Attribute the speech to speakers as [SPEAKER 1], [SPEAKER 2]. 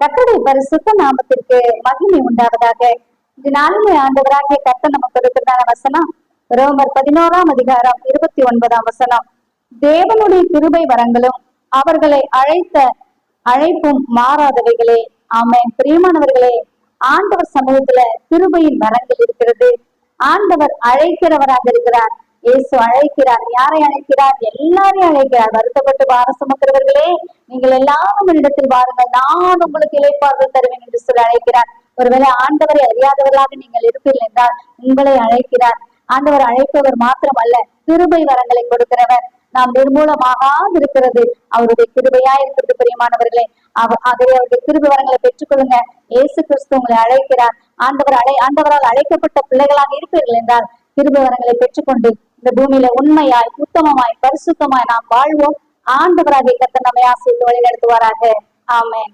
[SPEAKER 1] கர்த்தருடைய பரிசுத்த நாமத்திற்கு மகிமை உண்டாவதாக. இந்த நாளிலே ஆண்டவராகிய கர்த்தர் நமக்கு கொடுக்கிறதான வசனம் ரோமர் 11 29 தேவனுடைய கிருபை வரங்களும் அவர்களை அழைத்த அழைப்பும் மாறாதவைகளே. ஆமென். பிரியமானவர்களே, ஆண்டவர் சமூகத்துல கிருபையின் வரங்கள் இருக்கிறது. ஆண்டவர் அழைக்கிறவராக இருக்கிறார். இயேசு அழைக்கிறார். யாரை அழைக்கிறார்? எல்லாரையும் அழைக்கிறார். வருத்தப்பட்டு பாரம் சுமக்கிறவர்களே, நீங்கள் எல்லாரும் இடத்தில் வாருங்கள், நான் உங்களுக்கு இளைப்பாறுதல் தருவேன் என்று சொல்லி அழைக்கிறார். ஒருவேளை ஆண்டவரை அறியாதவர்களாக நீங்கள் இருப்பீர்கள் என்றால் உங்களை அழைக்கிறார். ஆண்டவர் அழைப்பவர் மாத்திரம் அல்ல, கிருபை வரங்களை கொடுக்கிறவர். நாம் நிர்மூலமாகாது இருக்கிறது அவருடைய கிருபையா இருக்கிறது. பிரியமானவர்களே, ஆகவே அவருடைய கிருபை வரங்களை பெற்றுக்கொள்ளுங்க. இயேசு கிறிஸ்து உங்களை அழைக்கிறார். ஆண்டவரால் அழைக்கப்பட்ட பிள்ளைகளாக இருப்பீர்கள் என்றால் கிருபை வரங்களை பெற்றுக்கொண்டு இந்த பூமியில உண்மையாய், உத்தமமாய், பரிசுத்தமாய் நாம் வாழ்வோம். ஆண்டவராகிய கர்த்தர் நம்மை ஆசீர்வதித்து வழி நடத்துவாராக. ஆமென்.